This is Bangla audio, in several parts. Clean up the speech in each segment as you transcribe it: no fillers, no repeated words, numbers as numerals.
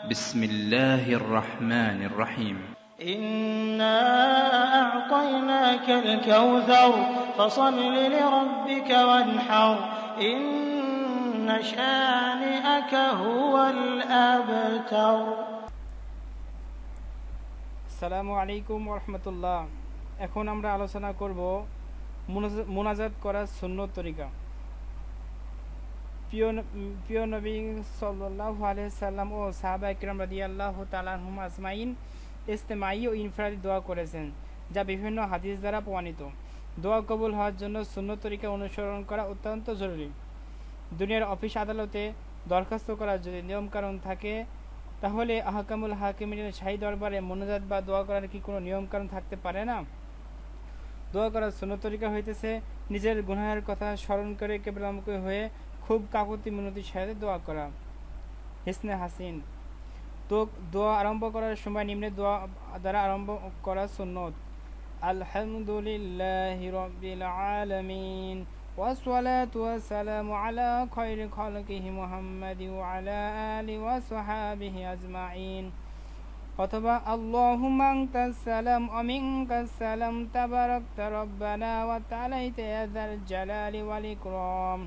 بسم الله الرحمن الرحيم إنا أعطيناك الكوثر فصل لربك وانحر إن شانئك هو الأبتر আসসালামু আলাইকুম ওরহমতুল্লাহ। এখন আমরা আলোচনা করব মুনাজাত করার সুন্নত তরিকা। প্রিয় নবী সাল্লাল্লাহু আলাইহি সাল্লাম ও সাহাবা ইকরাম রাদিয়াল্লাহু তাআলা আনহুম আজমাইন ইজতিমাই ও ইনফরাদি দোয়া করেছেন, যা বিভিন্ন হাদিস দ্বারা প্রমাণিত। দোয়া কবুল হওয়ার জন্য সুন্নত তরিকা অনুসরণ করা অত্যন্ত জরুরি। দুনিয়ার অফিস আদালতে দরখাস্ত করার যদি নিয়মকানুন থাকে, তাহলে আহকামুল হাকিমিনের শাহী দরবারে মুনাজাত বা দোয়া করার কি কোনো নিয়মকানুন থাকতে পারে না? দোয়া করার সুন্নত তরিকা হইতেছে নিজের গুনাহের কথা স্মরণ করে কেবলামুখী হয়ে খুব কাকুতি মিনতির সাথে দোয়া করা। হিসনে হাসিন। তো দোয়া আরম্ভ করার সময় নিম্নে দোয়া দ্বারা আরম্ভ করা সুন্নত: আলহামদুলিল্লাহি রাব্বিল আলামিন ওয়াসসালাতু ওয়াসসালামু আলা খায়রি খালকিহি মুহাম্মাদি ওয়া আলা আলিহি ওয়া সাহবিহি আজমাইন। অথবা আল্লাহুম্মা আনতাস সালাম ওয়া মিনকাস সালাম তাবারাকতা রব্বানা ওয়া তাআলাইতা ইয়া যাল জালালি ওয়াল ইকরাম।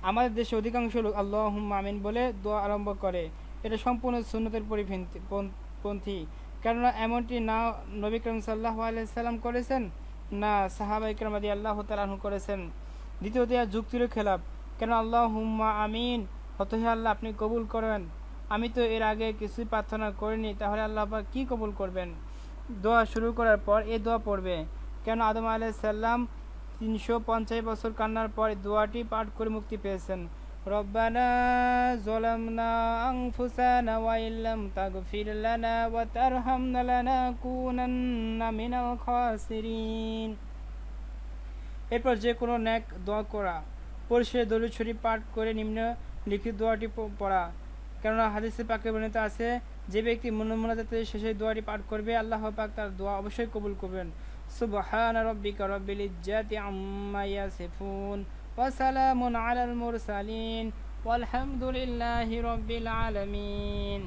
আমাদের দেশে অধিকাংশ লোক আল্লাহুম্মা আমিন বলে দোয়া আরম্ভ করে। এটা সম্পূর্ণ সুন্নতের পরিপন্থী, কেননা এমনটি না নবী করিম সাল্লাল্লাহু আলাইহি সাল্লাম করেছেন, না সাহাবা ইকরাম রাদিয়াল্লাহু তাআলা আনহু করেছেন। দ্বিতীয়ত এর যুক্তিরও খেলাফ, কেন আল্লাহুম্মা আমিন হত হে আল্লাহ আপনি কবুল করেন, আমি তো এর আগে কিছুই প্রার্থনা করিনি, তাহলে আল্লাহ পাক কি কবুল করবেন? দোয়া শুরু করার পর এই দোয়া পড়বে, কেন আদম আলাইহিস সালাম 350 বছর কান্নার পর দোয়াটি পাঠ করে মুক্তি পেয়েছেন। রব্বানা যালামনা আনফুসানা ওয়া ইল্লাম তাগফির লানা ওয়া তারহামনা লানাকুনান্না মিনাল খাসিরিন। এরপর যে কোনো নেক দোয়া করা, পরিশেষে দরুদ শরীফ পাঠ করে নিম্ন লিখিত দোয়াটি পড়া, কেননা হাদিসে পাকে বর্ণিত আছে, যে ব্যক্তি মুনাজাতের শেষে দোয়াটি পাঠ করবে আল্লাহ পাক তার দোয়া অবশ্যই কবুল করবেন। সুবহানা রাব্বিকা রাব্বিল ইজ্জাতি আম্মা ইয়াসিফুন ওয়া সালামুন আলাল মুরসালিন ওয়ালহামদুলিল্লাহি রাব্বিল আলামিন।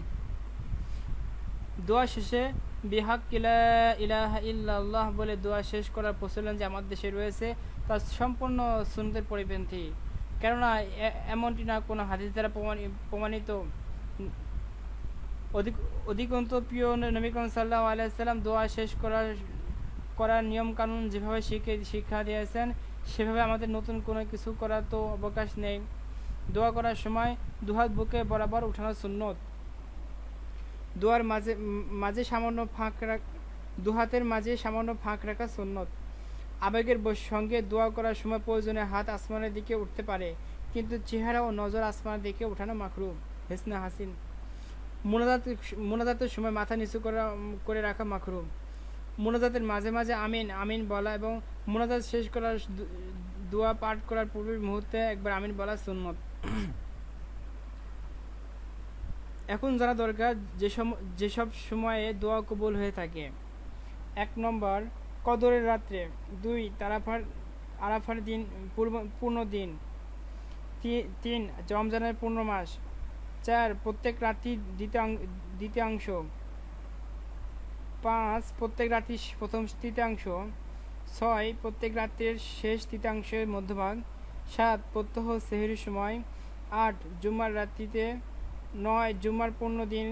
দোয়া শেষে বিহাক্কি লা ইলাহা ইল্লাল্লাহ বলে দোয়া শেষ করার প্রচলন যে আমাদের দেশে রয়েছে, তা সম্পূর্ণ সুন্নতের পরিপন্থী, কেননা এমনটি না কোনো হাদিস দ্বারা প্রমাণিত। অধিকন্তু প্রিয় নবী করিম সাল্লাল্লাহু আলাইহি সাল্লাম দোয়া শেষ করার নিয়ম কানুন যেভাবে শিক্ষা দিয়েছেন, সেভাবে আমাদের নতুন কোনো কিছু করার তো অবকাশ নেই। দোয়া করার সময় দুহাত বুকে বরাবর উঠানো সুন্নত। দোয়ার মাঝে সামান্য দুহাতের মাঝে সামান্য ফাঁক রাখা সুন্নত। আবেগের সঙ্গে দোয়া করার সময় প্রয়োজনে হাত আসমানের দিকে উঠতে পারে, কিন্তু চেহারা ও নজর আসমানের দিকে উঠানো মাকরুহ। হিসনে হাসিন। মুনাজাতের সময় মাথা নিচু করে রাখা মাকরুহ। মুনাজাতের মাঝে মাঝে আমিন আমিন বলা এবং মুনাজাত শেষ করার দোয়া পাঠ করার পূর্বের মুহূর্তে একবার আমিন বলা সুন্নত। এখন জানা দরকার যেসব সময়ে দোয়া কবুল হয়ে থাকে। 1 নম্বর, কদরের রাত্রে। 2 আরাফার দিন পূর্ণ দিন। 3 রমজানের পূর্ণ মাস। 4 প্রত্যেক রাত্রি দ্বিতীয়াংশ। 5 প্রত্যেক রাত্রি প্রথম তৃতীয়াংশ। 6 প্রত্যেক রাত্রের শেষ তৃতীয়াংশের মধ্যভাগ। 7 প্রত্যহ সেহরির সময়। 8 জুমার রাত্রিতে। 9 জুমার পূর্ণ দিন।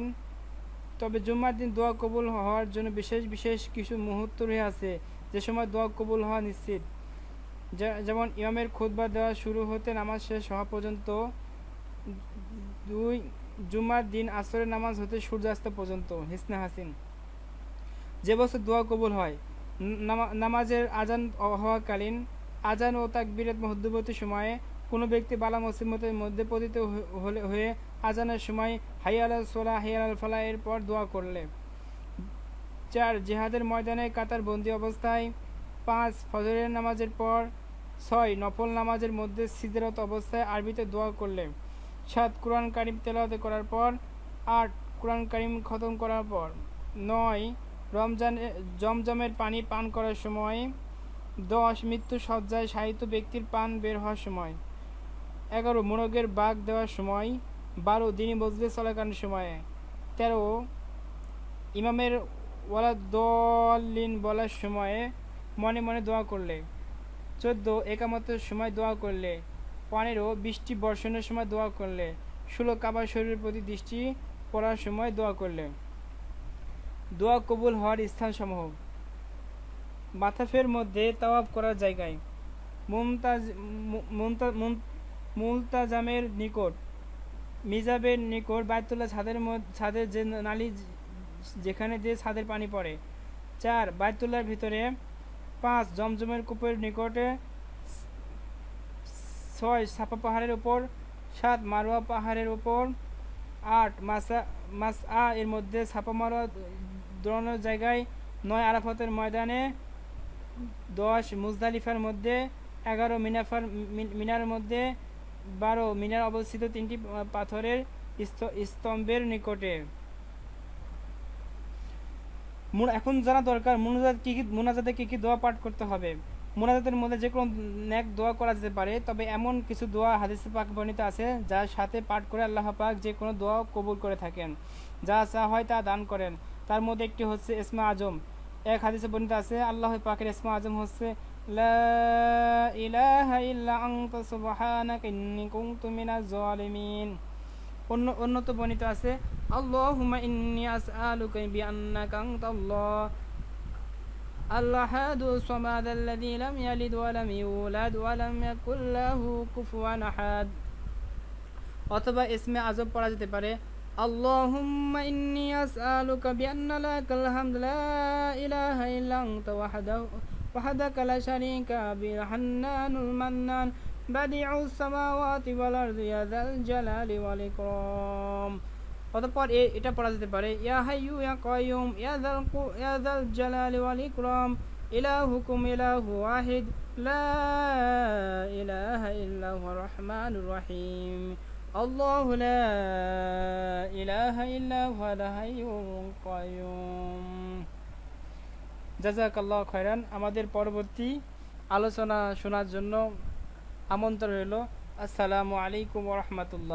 তবে জুমার দিন দোয়া কবুল হওয়ার জন্য বিশেষ কিছু মুহূর্ত রয়ে আছে, যে সময় দোয়া কবুল হওয়া নিশ্চিত, যেমন ইমামের খুতবা দেওয়া শুরু হতে নামাজ শেষ হওয়া পর্যন্ত। 2 জুমার দিন আসরের নামাজ হতে সূর্যাস্ত পর্যন্ত। হিসনে হাসিন। যে বছর দোয়া কবুল হয়, নামাজের আজান হওয়াকালীন, আজান ও তাকবীরের মধ্যবর্তী সময়ে কোনো ব্যক্তি বালা মুসিবতের মধ্যে পতিত হয়ে আজানের সময় হাইয়া আলাল সালাহ হাইয়া আলাল ফালাহ এর পর দোয়া করলে। 4 জিহাদের ময়দানে কাতার বন্দী অবস্থায়। 5 ফজরের নামাজের পর। 6 নফল নামাজের মধ্যে সিজদারত অবস্থায় আরবিতে দোয়া করলে। 7 কুরআন কারীম তেলাওয়াত করার পর। 8 কুরআন কারীম খতম করার পর। 9 জমজমের পানি পান করার সময়। 10 মৃত্যু শয্যায় শায়িত ব্যক্তির পান বের হওয়ার সময়। 11 মোরগের বাগ দেওয়ার সময়। 12 দিনই মজলিস চলাকালীন সময়ে। 13 ইমামের ওয়ালাদ্দল্লিন বলার সময়ে মনে মনে দোয়া করলে। 14 একামতের সময় দোয়া করলে। 15 বৃষ্টি বর্ষণের সময় দোয়া করলে। 16 কাবার শরীরের প্রতি দৃষ্টি পড়ার সময় দোয়া করলে। দোয়া কবুল হওয়ার স্থানসমূহ: মাতাফের মধ্যে তাওয়াফ করার জায়গায়, মুলতাজামের নিকট, মিজাবের নিকট, বায়তুল্লাহ ছাদের যে নালী যেখানে দিয়ে ছাদের পানি পড়ে। 4 বায়তুল্লাহর ভিতরে। 5 জমজমের কূপের নিকটে। 6 সাফা পাহাড়ের উপর। 7 মারওয়া পাহাড়ের উপর। 8 মাসআ এর মধ্যে সাফা মারওয়া দৌড়ানোর জায়গায়। 9 আরাফাতের ময়দানে। 10 মুজদালিফার মধ্যে। 11 মিনার মধ্যে। 12 মিনার অবস্থিত 3টি পাথরের স্তম্ভের নিকটে। এখন জানা দরকার মুনাজাতে কি কি দোয়া পাঠ করতে হবে। মুনাজাতের মধ্যে যে কোনো নেক দোয়া করা যেতে পারে, তবে এমন কিছু দোয়া হাদিসে পাক বর্ণিত আছে যার সাথে পাঠ করে আল্লাহ পাক যে কোনো দোয়া কবুল করে থাকেন, যা চা হয় তা দান করেন। তার মধ্যে একটি হচ্ছে ইসমে আজম। এক হাদিসে বর্ণিত আছে আল্লাহ পাকের ইসমে আজম হচ্ছে লা ইলাহা ইল্লা আনতা সুবহানাকা ইন্নী কুনতু মিনাজ জালিমিন। অন্যত বর্ণিত আছে আল্লাহুম্মা ইন্নী আসআলুকা বিআন্নাকা আনতাল্লাহ আল-আহাদু সামাদ আল্লাযী লাম ইয়ালিদ ওয়া লাম ইউলাদ ওয়া লাম ইয়াকুল লাহু কুফুয়ান আহাদ। অথবা ইসমে আজম পড়া যেতে পারে আল্লাহুম্মা ইন্নী আসআলুকা বিআন্না লাকাল হামদু লা ইলাহা ইল্লা আনতা ওয়াহদাকা লা শারীকা বিল হান্নানুল মান্নান বাদিউস সামাওয়াতি ওয়াল আরদি ইয়া যাল জালালি ওয়াল ইকরাম। অতঃপর এটা পড়া যেতে পারে ইয়া হাইয়ু ইয়া কাইয়ুম ইয়া যাল জালালি ওয়াল ইকরাম ইলাহুকুম ইলাহু ওয়াহিদ লা ইলাহা ইল্লা হুয়ার রহমানুর রহিম আল্লাহু লা ইলাহা ইল্লা হুয়াল হাইয়ুল কাইয়ুম। জাযাকাল্লাহু খাইরান। আমাদের পরবর্তী আলোচনা শোনার জন্য আমন্ত্রণ রইল। আসসালামু আলাইকুম ওয়া রাহমাতুল্লাহ।